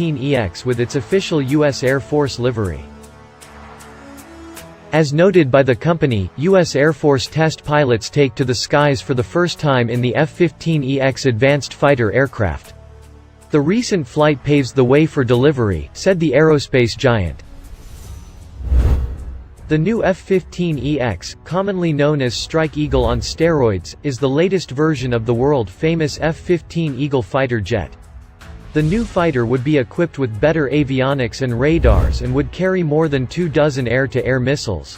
F-15EX with its official U.S. Air Force livery. As noted by the company, U.S. Air Force test pilots take to the skies for the first time in the F-15EX advanced fighter aircraft. The recent flight paves the way for delivery, said the aerospace giant. The new F-15EX, commonly known as Strike Eagle on steroids, is the latest version of the world-famous F-15 Eagle fighter jet. The new fighter would be equipped with better avionics and radars and would carry more than 24 air-to-air missiles.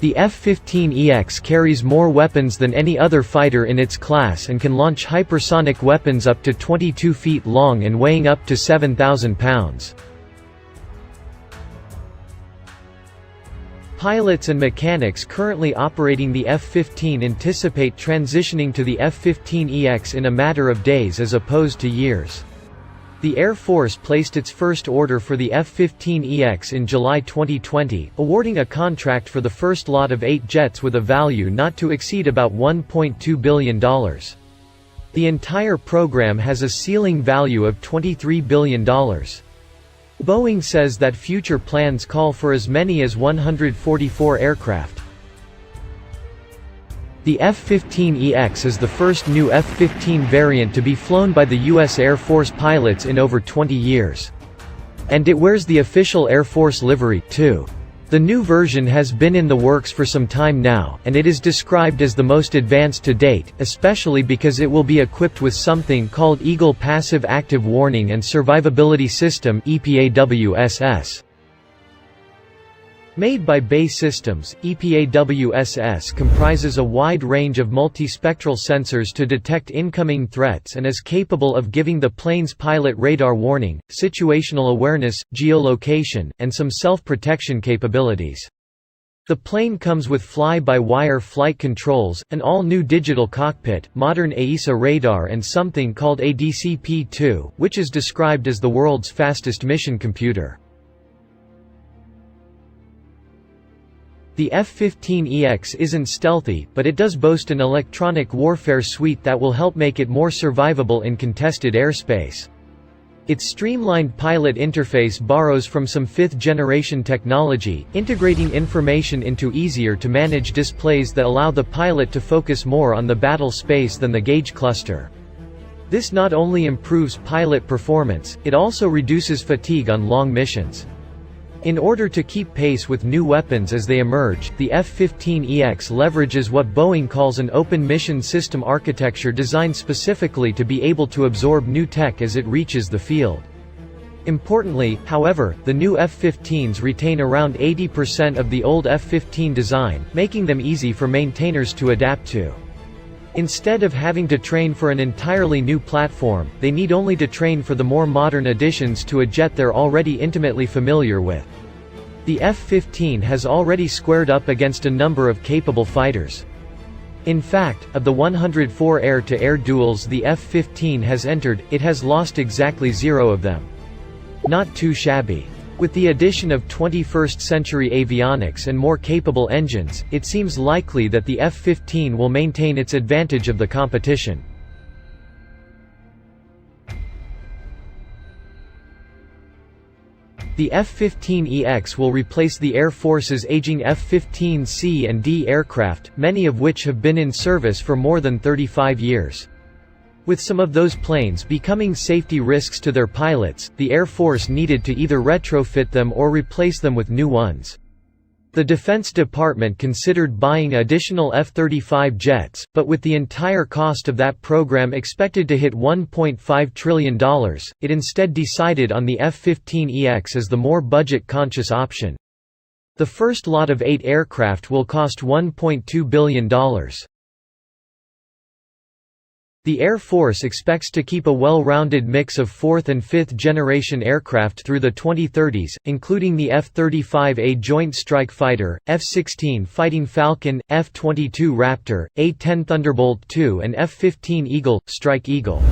The F-15EX carries more weapons than any other fighter in its class and can launch hypersonic weapons up to 22 feet long and weighing up to 7,000 pounds. Pilots and mechanics currently operating the F-15 anticipate transitioning to the F-15EX in a matter of days as opposed to years. The Air Force placed its first order for the F-15EX in July 2020, awarding a contract for the first lot of 8 jets with a value not to exceed about $1.2 billion. The entire program has a ceiling value of $23 billion. Boeing says that future plans call for as many as 144 aircraft. The F-15EX is the first new F-15 variant to be flown by the U.S. Air Force pilots in over 20 years. And it wears the official Air Force livery, too. The new version has been in the works for some time now, and it is described as the most advanced to date, especially because it will be equipped with something called Eagle Passive Active Warning and Survivability System (EPAWSS). Made by BAE Systems, EPAWSS comprises a wide range of multispectral sensors to detect incoming threats and is capable of giving the plane's pilot radar warning, situational awareness, geolocation, and some self-protection capabilities. The plane comes with fly-by-wire flight controls, an all-new digital cockpit, modern AESA radar and something called ADCP-2, which is described as the world's fastest mission computer. The F-15EX isn't stealthy, but it does boast an electronic warfare suite that will help make it more survivable in contested airspace. Its streamlined pilot interface borrows from some fifth-generation technology, integrating information into easier-to-manage displays that allow the pilot to focus more on the battle space than the gauge cluster. This not only improves pilot performance, it also reduces fatigue on long missions. In order to keep pace with new weapons as they emerge, the F-15EX leverages what Boeing calls an open mission system architecture designed specifically to be able to absorb new tech as it reaches the field. Importantly, however, the new F-15s retain around 80% of the old F-15 design, making them easy for maintainers to adapt to. Instead of having to train for an entirely new platform, they need only to train for the more modern additions to a jet they're already intimately familiar with. The F-15 has already squared up against a number of capable fighters. In fact, of the 104 air-to-air duels the F-15 has entered, it has lost exactly 0 of them. Not too shabby. With the addition of 21st-century avionics and more capable engines, it seems likely that the F-15 will maintain its advantage of the competition. The F-15EX will replace the Air Force's aging F-15C and D aircraft, many of which have been in service for more than 35 years. With some of those planes becoming safety risks to their pilots, the Air Force needed to either retrofit them or replace them with new ones. The Defense Department considered buying additional F-35 jets, but with the entire cost of that program expected to hit $1.5 trillion, it instead decided on the F-15EX as the more budget-conscious option. The first lot of 8 aircraft will cost $1.2 billion. The Air Force expects to keep a well-rounded mix of 4th and 5th generation aircraft through the 2030s, including the F-35A Joint Strike Fighter, F-16 Fighting Falcon, F-22 Raptor, A-10 Thunderbolt II and F-15 Eagle, Strike Eagle.